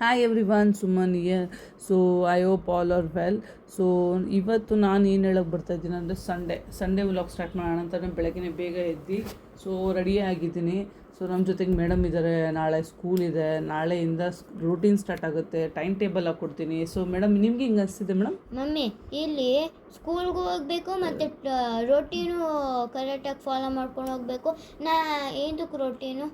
Hi every one, Suman year. So I hope all are well. So ಇವತ್ತು ನಾನು ಏನು ಹೇಳೋಕ್ಕೆ ಬರ್ತಾಯಿದ್ದೀನಿ ಅಂದರೆ ಸಂಡೇ ವ್ಲಾಗ್ ಸ್ಟಾರ್ಟ್ ಮಾಡೋಣ ಅಂತಲೇ ಬೆಳಗ್ಗೆ ಬೇಗ ಎದ್ದು ಸೊ ರೆಡಿ ಆಗಿದ್ದೀನಿ. ಸೊ ನಮ್ಮ ಜೊತೆಗೆ ಮೇಡಮ್ ಇದ್ದಾರೆ, ನಾಳೆ ಸ್ಕೂಲ್ ಇದೆ, ನಾಳೆಯಿಂದ ರೂಟೀನ್ ಸ್ಟಾರ್ಟ್ ಆಗುತ್ತೆ, ಟೈಮ್ ಟೇಬಲ್ ಹಾಕ್ಕೊಡ್ತೀನಿ. ಸೊ ಮೇಡಮ್, ನಿಮ್ಗೆ ಹಿಂಗೆ ಅನಿಸ್ತಿದೆ ಮೇಡಮ್? ಮಮ್ಮಿ, ಇಲ್ಲಿ ಸ್ಕೂಲ್ಗೂ ಹೋಗಬೇಕು ಮತ್ತು ರೋಟೀನು ಕರೆಕ್ಟಾಗಿ ಫಾಲೋ ಮಾಡ್ಕೊಂಡು ಹೋಗಬೇಕು. ಏನಕ್ಕೆ ರೋಟೀನು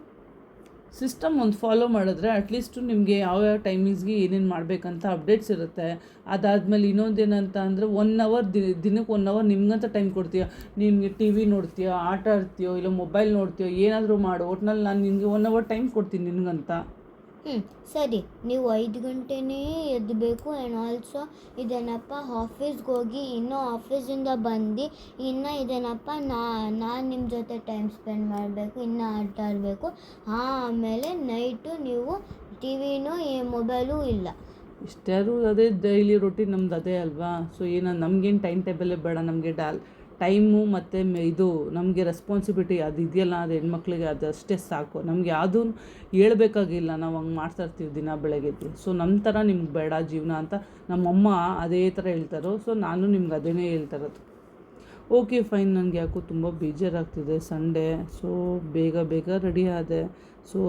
ಸಿಸ್ಟಮ್ ಒಂದು ಫಾಲೋ ಮಾಡಿದ್ರೆ ಅಟ್ಲೀಸ್ಟು ನಿಮಗೆ ಯಾವ್ಯಾವ ಟೈಮಿಂಗ್ಸ್ಗೆ ಏನೇನು ಮಾಡಬೇಕಂತ ಅಪ್ಡೇಟ್ಸ್ ಇರುತ್ತೆ. ಅದಾದಮೇಲೆ ಇನ್ನೊಂದೇನಂತ ಅಂದರೆ 1 ಅವರ್ ದಿನಕ್ಕೆ 1 ಅವರ್ ನಿಮ್ಗಂತ ಟೈಮ್ ಕೊಡ್ತೀಯ. ನಿಮಗೆ ಟಿ ವಿ ನೋಡ್ತೀಯೋ, ಆಟ ಆಡ್ತೀಯೋ, ಇಲ್ಲ ಮೊಬೈಲ್ ನೋಡ್ತೀಯೋ, ಏನಾದರೂ ಮಾಡು, ಒಟ್ನಲ್ಲಿ ನಾನು ನಿನಗೆ 1 ಅವರ್ ಟೈಮ್ ಕೊಡ್ತೀನಿ ನಿನಗಂತ. ಸರಿ, ನೀವು 5 ಗಂಟೆನೇ ಎದ್ದಬೇಕು. ಆ್ಯಂಡ್ ಆಲ್ಸೋ ಇದೇನಪ್ಪ, ಆಫೀಸ್ಗೆ ಹೋಗಿ ಇನ್ನೂ ಆಫೀಸಿಂದ ಬಂದು ಇನ್ನೂ ಇದೇನಪ್ಪ, ನಾನು ನಿಮ್ಮ ಜೊತೆ ಟೈಮ್ ಸ್ಪೆಂಡ್ ಮಾಡಬೇಕು, ಇನ್ನೂ ಆಟ ಆಡಬೇಕು. ಆಮೇಲೆ ನೈಟು ನೀವು ಟಿ ವಿನೂ ಮೊಬೈಲು ಇಲ್ಲ. ಇಷ್ಟಾರು ಅದೇ ಡೈಲಿ ರೊಟೀನ್ ನಮ್ದು ಅದೇ ಅಲ್ವಾ. ಸೊ ನಮಗೇನು ಟೈಮ್ ಟೇಬಲೇ ಬೇಡ, ನಮಗೆ ಟೈಮು ಮತ್ತು ಇದು ನಮಗೆ ರೆಸ್ಪಾನ್ಸಿಬಿಲಿಟಿ ಅದು ಇದೆಯಲ್ಲ, ಅದು ಹೆಣ್ಮಕ್ಳಿಗೆ ಅದಷ್ಟೇ ಸಾಕು. ನಮ್ಗೆ ಯಾವುದೂ ಹೇಳ್ಬೇಕಾಗಿಲ್ಲ, ನಾವು ಹಂಗೆ ಮಾಡ್ತಾಯಿರ್ತೀವಿ ದಿನ ಬೆಳಗ್ಗೆ. ಸೊ ನಮ್ಮ ಥರ ನಿಮ್ಗೆ ಬೇಡ ಜೀವನ ಅಂತ ನಮ್ಮಮ್ಮ ಅದೇ ಥರ ಹೇಳ್ತಾರೋ. ಸೊ ನಾನು ನಿಮ್ಗೆ ಅದೇನೇ ಹೇಳ್ತಾರದು. Okay fine. ನನಗೆ ಯಾಕೋ ತುಂಬ ಬೇಜಾರಾಗ್ತಿದೆ ಸಂಡೇ. ಸೊ ಬೇಗ ರೆಡಿ ಆದೆ. ಸೊ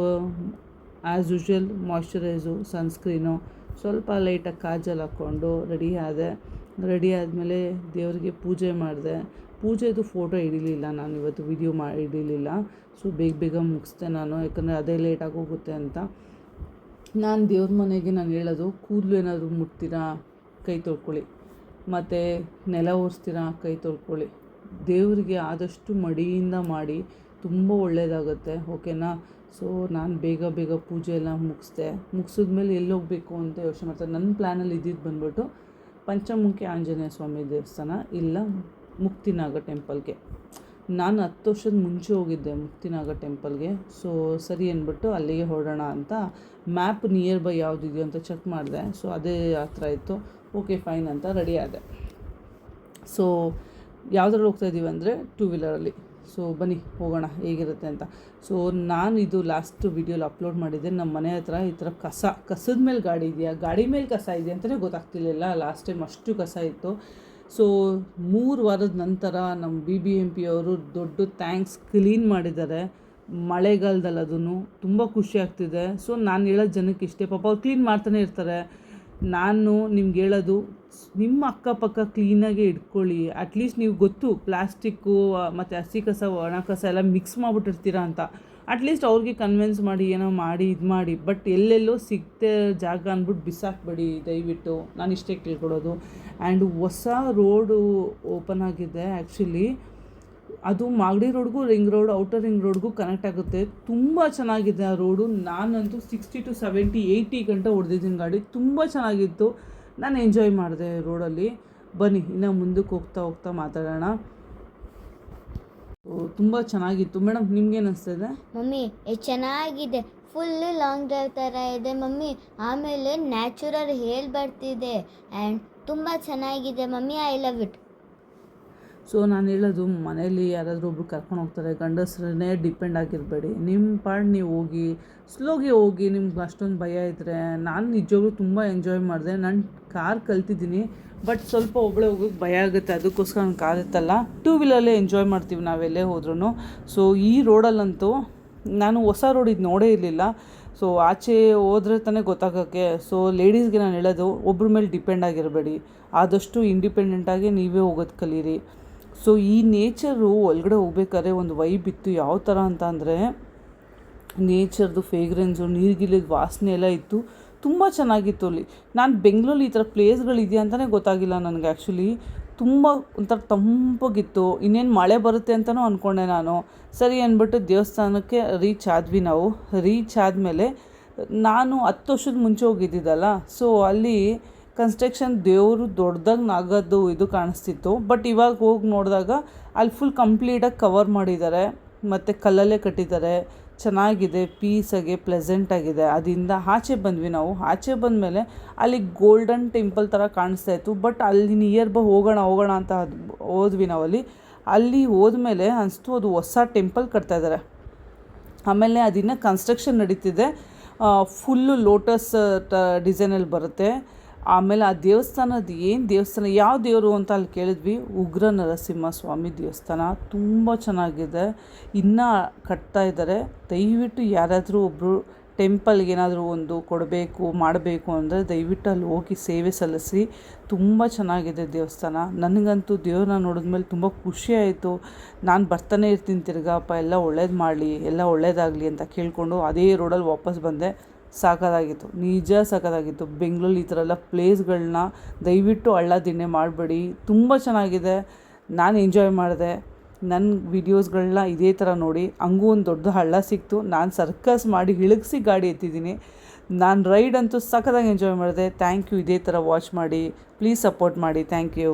ಆ್ಯಸ್ ಯೂಶ್ವಲ್ ಮಾಯ್ಶ್ಚರೈಸು, ಸನ್ಸ್ಕ್ರೀನು, ಸ್ವಲ್ಪ ಲೈಟಾಗಿ ಕಾಜಲ್ ಹಾಕ್ಕೊಂಡು ರೆಡಿ ಆದಮೇಲೆ ದೇವರಿಗೆ ಪೂಜೆ ಮಾಡಿದೆ. ಪೂಜೆದು ಫೋಟೋ ಹಿಡಿಲಿಲ್ಲ ನಾನು ಇವತ್ತು, ವಿಡಿಯೋ ಹಿಡಿಲಿಲ್ಲ. ಸೊ ಬೇಗ ಮುಗಿಸ್ದೆ ನಾನು, ಯಾಕಂದರೆ ಅದೇ ಲೇಟಾಗಿ ಹೋಗುತ್ತೆ ಅಂತ. ನಾನು ದೇವ್ರ ಮನೆಗೆ ನಾನು ಹೇಳೋದು, ಕೂದಲು ಏನಾದರೂ ಮುಟ್ತೀರಾ ಕೈ ತೊಳ್ಕೊಳ್ಳಿ, ಮತ್ತು ನೆಲ ಒರೆಸ್ತೀರಾ ಕೈ ತೊಳ್ಕೊಳ್ಳಿ. ದೇವರಿಗೆ ಆದಷ್ಟು ಮಡಿಯಿಂದ ಮಾಡಿ, ತುಂಬ ಒಳ್ಳೆಯದಾಗುತ್ತೆ. ಓಕೆನಾ? ಸೊ ನಾನು ಬೇಗ ಪೂಜೆ ಎಲ್ಲ ಮುಗಿಸಿದ್ಮೇಲೆ ಎಲ್ಲಿ ಹೋಗಬೇಕು ಅಂತ ಯೋಚನೆ ಮಾಡ್ತಾರೆ. ನನ್ನ ಪ್ಲ್ಯಾನಲ್ಲಿ ಇದ್ದಿದ್ದು ಬಂದ್ಬಿಟ್ಟು ಪಂಚಮುಖಿ ಆಂಜನೇಯ ಸ್ವಾಮಿ ದೇವಸ್ಥಾನ, ಇಲ್ಲ ಮುಕ್ತಿನಾಗ ಟೆಂಪಲ್ಗೆ. ನಾನು 10 ವರ್ಷದ ಮುಂಚೆ ಹೋಗಿದ್ದೆ ಮುಕ್ತಿನಾಗ ಟೆಂಪಲ್ಗೆ. ಸೊ ಸರಿ ಅಂದ್ಬಿಟ್ಟು ಅಲ್ಲಿಗೆ ಹೊರಡೋಣ ಅಂತ ಮ್ಯಾಪ್ ನಿಯರ್ ಬೈ ಯಾವುದಿದೆಯೋ ಅಂತ ಚೆಕ್ ಮಾಡಿದೆ. ಸೊ ಅದೇ ಹತ್ರ ಇತ್ತು. ಓಕೆ ಫೈನ್ ಅಂತ ರೆಡಿ ಆದೆ. ಸೊ ಯಾವುದ್ರಲ್ಲಿ ಹೋಗ್ತಾಯಿದ್ದೀವಿ ಅಂದರೆ 2 ವೀಲರಲ್ಲಿ. ಸೊ ಬನ್ನಿ ಹೋಗೋಣ ಹೇಗಿರುತ್ತೆ ಅಂತ. ಸೊ ನಾನು ಇದು ಲಾಸ್ಟ್ ವೀಡಿಯೋಲಿ ಅಪ್ಲೋಡ್ ಮಾಡಿದ್ದೆ. ನಮ್ಮ ಮನೆ ಹತ್ರ ಈ ಥರ ಕಸದ ಮೇಲೆ ಗಾಡಿ ಇದೆಯಾ, ಗಾಡಿ ಮೇಲೆ ಕಸ ಇದೆ ಅಂತಲೇ ಗೊತ್ತಾಗ್ತಿರ್ಲಿಲ್ಲ. ಲಾಸ್ಟ್ ಟೈಮ್ ಅಷ್ಟು ಕಸ ಇತ್ತು. ಸೊ 3 ವಾರದ ನಂತರ ನಮ್ಮ BBMP ಅವರು ದೊಡ್ಡ ಥ್ಯಾಂಕ್ಸ್ ಕ್ಲೀನ್ ಮಾಡಿದ್ದಾರೆ ಮಳೆಗಾಲದಲ್ಲಿ. ಅದನ್ನು ತುಂಬ ಖುಷಿ ಆಗ್ತಿದೆ. ಸೊ ನಾನು ಹೇಳೋದು ಜನಕ್ಕೆ ಇಷ್ಟೇ, ಪಾಪ ಅವ್ರು ಕ್ಲೀನ್ ಮಾಡ್ತಾನೆ ಇರ್ತಾರೆ. ನಾನು ನಿಮ್ಗೆ ಹೇಳೋದು, ನಿಮ್ಮ ಅಕ್ಕಪಕ್ಕ ಕ್ಲೀನಾಗಿ ಇಟ್ಕೊಳ್ಳಿ. ಅಟ್ಲೀಸ್ಟ್ ನೀವು ಗೊತ್ತು ಪ್ಲಾಸ್ಟಿಕ್ಕು ಮತ್ತು ಹಸಿ ಕಸ ಒಣ ಕಸ ಎಲ್ಲ ಮಿಕ್ಸ್ ಮಾಡಿಬಿಟ್ಟಿರ್ತೀರ ಅಂತ. ಅಟ್ಲೀಸ್ಟ್ ಅವ್ರಿಗೆ ಕನ್ವಿನ್ಸ್ ಮಾಡಿ, ಏನೋ ಮಾಡಿ ಇದು ಮಾಡಿ. ಬಟ್ ಎಲ್ಲೆಲ್ಲೋ ಸಿಗದೆ ಜಾಗ ಅಂದ್ಬಿಟ್ಟು ಬಿಸಾಕಬೇಡಿ ದಯವಿಟ್ಟು. ನಾನು ಇಷ್ಟೇ ಕೇಳ್ಕೊಡೋದು. ಆ್ಯಂಡ್ ಹೊಸ ರೋಡು ಓಪನ್ ಆಗಿದೆ ಆ್ಯಕ್ಚುಲಿ. ಅದು ಮಾಗಡಿ ರೋಡ್ಗೂ ರಿಂಗ್ ರೋಡ್, ಔಟರ್ ರಿಂಗ್ ರೋಡ್ಗೂ ಕನೆಕ್ಟ್ ಆಗುತ್ತೆ. ತುಂಬ ಚೆನ್ನಾಗಿದೆ ಆ ರೋಡು. ನಾನಂತೂ 60 to 70, 80 ಗಂಟೆ ಹೊಡೆದಿದ್ದೀನಿ ಗಾಡಿ. ತುಂಬ ಚೆನ್ನಾಗಿತ್ತು. ನಾನು ಎಂಜಾಯ್ ಮಾಡಿದೆ ರೋಡಲ್ಲಿ. ಬನ್ನಿ ಇನ್ನು ಮುಂದಕ್ಕೆ ಹೋಗ್ತಾ ಮಾತಾಡೋಣ. ತುಂಬ ಚೆನ್ನಾಗಿತ್ತು. ಮೇಡಮ್, ನಿಮ್ಗೇನು ಅನಿಸ್ತದೆ? ಮಮ್ಮಿ, ಚೆನ್ನಾಗಿದೆ. ಫುಲ್ಲು ಲಾಂಗ್ ಡ್ರೈವ್ ಥರ ಇದೆ ಮಮ್ಮಿ. ಆಮೇಲೆ ನ್ಯಾಚುರಲ್ ಹೇಲ್ ಬರ್ತಿದೆ ಆ್ಯಂಡ್ ತುಂಬ ಚೆನ್ನಾಗಿದೆ mummy. I love it. So ನಾನು ಹೇಳೋದು, ಮನೇಲಿ ಯಾರಾದರೂ ಒಬ್ರು ಕರ್ಕೊಂಡು ಹೋಗ್ತಾರೆ, ಗಂಡಸ್ರನ್ನೇ ಡಿಪೆಂಡ್ ಆಗಿರಬೇಡಿ. ನಿಮ್ಮ ಪಾಡ್ ನೀವು ಹೋಗಿ, ಸ್ಲೋಗೆ ಹೋಗಿ. ನಿಮ್ಗೆ ಅಷ್ಟೊಂದು ಭಯ ಇದ್ದರೆ, ನಾನು ನಿಜವಾಗ್ಲೂ ತುಂಬ ಎಂಜಾಯ್ ಮಾಡಿದೆ. ನಾನು ಕಾರ್ ಕಲ್ತಿದ್ದೀನಿ, ಬಟ್ ಸ್ವಲ್ಪ ಒಬ್ಬಳೇ ಹೋಗೋಕ್ಕೆ ಭಯ ಆಗುತ್ತೆ. ಅದಕ್ಕೋಸ್ಕರ ನಾನು ಕಾರ್ ಇತ್ತಲ್ಲ, 2 ವೀಲರಲ್ಲೇ ಎಂಜಾಯ್ ಮಾಡ್ತೀವಿ ನಾವೆಲ್ಲೇ ಹೋದ್ರೂ. ಸೊ ಈ ರೋಡಲ್ಲಂತೂ ನಾನು ಹೊಸ ರೋಡ್ ಇದು ನೋಡೇ ಇರಲಿಲ್ಲ. ಸೊ ಆಚೆ ಹೋದ್ರೆ ತಾನೇ ಗೊತ್ತಾಗೋಕ್ಕೆ. ಸೊ ಲೇಡೀಸ್ಗೆ ನಾನು ಹೇಳೋದು, ಒಬ್ರ ಮೇಲೆ ಡಿಪೆಂಡ್ ಆಗಿರಬೇಡಿ. ಆದಷ್ಟು ಇಂಡಿಪೆಂಡೆಂಟಾಗಿ ನೀವೇ ಹೋಗೋದು ಕಲೀರಿ. ಸೊ ಈ ನೇಚರು ಒಳಗಡೆ ಹೋಗ್ಬೇಕಾದ್ರೆ ಒಂದು ವೈಬ್ ಇತ್ತು. ಯಾವ ಥರ ಅಂತ ಅಂದರೆ, ನೇಚರ್ದು ಫೇಗ್ರೆನ್ಸು, ನೀರ್ಗಿಲಿದ ವಾಸನೆ ಎಲ್ಲ ಇತ್ತು. ತುಂಬ ಚೆನ್ನಾಗಿತ್ತು ಅಲ್ಲಿ. ನಾನು ಬೆಂಗಳೂರಲ್ಲಿ ಈ ಥರ ಪ್ಲೇಸ್ಗಳಿದೆಯಾ ಅಂತಲೇ ಗೊತ್ತಾಗಿಲ್ಲ ನನಗೆ ಆ್ಯಕ್ಚುಲಿ. ತುಂಬ ಒಂಥರ ತಂಪಾಗಿತ್ತು. ಇನ್ನೇನು ಮಳೆ ಬರುತ್ತೆ ಅಂತಲೂ ಅಂದ್ಕೊಂಡೆ ನಾನು. ಸರಿ ಅಂದ್ಬಿಟ್ಟು ದೇವಸ್ಥಾನಕ್ಕೆ ರೀಚ್ ಆದಮೇಲೆ ನಾನು 10 ವರ್ಷದ ಮುಂಚೆ ಹೋಗಿದ್ದಿದ್ದಲ್ಲ. ಸೊ ಅಲ್ಲಿ ಕನ್ಸ್ಟ್ರಕ್ಷನ್ ದೇವರು ದೊಡ್ಡದಾಗಿ ಆಗೋದು ಇದು ಕಾಣಿಸ್ತಿತ್ತು. ಬಟ್ ಇವಾಗ ಹೋಗಿ ನೋಡಿದಾಗ ಅಲ್ಲಿ ಫುಲ್ ಕಂಪ್ಲೀಟಾಗಿ ಕವರ್ ಮಾಡಿದ್ದಾರೆ ಮತ್ತು ಕಲ್ಲಲ್ಲೇ ಕಟ್ಟಿದ್ದಾರೆ. ಚೆನ್ನಾಗಿದೆ, ಪೀಸಾಗಿ ಪ್ಲೆಸೆಂಟಾಗಿದೆ. ಅದರಿಂದ ಆಚೆ ಬಂದ್ವಿ ನಾವು. ಆಚೆ ಬಂದಮೇಲೆ ಅಲ್ಲಿ ಗೋಲ್ಡನ್ ಟೆಂಪಲ್ ಥರ ಕಾಣಿಸ್ತಾಯಿತ್ತು. ಬಟ್ ಅಲ್ಲಿ ನಿಯರ್ ಬೈ ಹೋಗೋಣ ಅಂತ ಹೋದ್ವಿ ನಾವು. ಅಲ್ಲಿ ಹೋದ್ಮೇಲೆ ಅನಿಸ್ತು ಅದು ಹೊಸ ಟೆಂಪಲ್ ಕಟ್ತಾಯಿದ್ದಾರೆ. ಆಮೇಲೆ ಅದಿನ್ನೂ ಕನ್ಸ್ಟ್ರಕ್ಷನ್ ನಡೀತಿದೆ. ಫುಲ್ಲು ಲೋಟಸ್ ಡಿಸೈನಲ್ಲಿ ಬರುತ್ತೆ. ಆಮೇಲೆ ಆ ದೇವಸ್ಥಾನದ ಏನು ದೇವಸ್ಥಾನ ಯಾವ ದೇವರು ಅಂತ ಅಲ್ಲಿ ಕೇಳಿದ್ವಿ, ಉಗ್ರ ನರಸಿಂಹ ಸ್ವಾಮಿ ದೇವಸ್ಥಾನ ತುಂಬ ಚೆನ್ನಾಗಿದೆ. ಇನ್ನೂ ಕಟ್ತಾ ಇದ್ದಾರೆ. ದಯವಿಟ್ಟು ಯಾರಾದರೂ ಒಬ್ಬರು ಟೆಂಪಲ್ಗೆ ಏನಾದರೂ ಒಂದು ಕೊಡಬೇಕು ಮಾಡಬೇಕು ಅಂದರೆ ದಯವಿಟ್ಟು ಅಲ್ಲಿ ಹೋಗಿ ಸೇವೆ ಸಲ್ಲಿಸಿ. ತುಂಬ ಚೆನ್ನಾಗಿದೆ ದೇವಸ್ಥಾನ. ನನಗಂತೂ ದೇವ್ರನ್ನ ನೋಡಿದ್ಮೇಲೆ ತುಂಬ ಖುಷಿ ಆಯಿತು. ನಾನು ಬರ್ತಾನೆ ಇರ್ತೀನಿ ತಿರ್ಗಪ್ಪ, ಎಲ್ಲ ಒಳ್ಳೇದು ಮಾಡಲಿ, ಎಲ್ಲ ಒಳ್ಳೇದಾಗಲಿ ಅಂತ ಕೇಳಿಕೊಂಡು ಅದೇ ರೋಡಲ್ಲಿ ವಾಪಸ್ ಬಂದೆ. ಸಾಕಾಗಿತ್ತು, ನಿಜ ಸಾಕಾಗಿತ್ತು. ಬೆಂಗಳೂರಲ್ಲಿ ಈ ಥರ ಎಲ್ಲ ಪ್ಲೇಸ್ಗಳನ್ನ ದಯವಿಟ್ಟು ಹಳ್ಳ ದಿಣ್ಣೆ ಮಾಡಬೇಡಿ. ತುಂಬ ಚೆನ್ನಾಗಿದೆ. ನಾನು ಎಂಜಾಯ್ ಮಾಡಿದೆ. ನನ್ನ ವೀಡಿಯೋಸ್ಗಳನ್ನ ಇದೇ ಥರ ನೋಡಿ. ಹಂಗೂ ಒಂದು ದೊಡ್ಡ ಹಳ್ಳ ಸಿಕ್ತು. ನಾನು ಸರ್ಕಸ್ ಮಾಡಿ ಇಳಗಿಸಿ ಗಾಡಿ ಎತ್ತಿದ್ದೀನಿ. ನಾನು ರೈಡ್ ಅಂತೂ ಸಖತ್ತಾಗಿ ಎಂಜಾಯ್ ಮಾಡಿದೆ. Thank you. ಇದೇ ಥರ ವಾಚ್ ಮಾಡಿ, ಪ್ಲೀಸ್ ಸಪೋರ್ಟ್ ಮಾಡಿ. Thank you.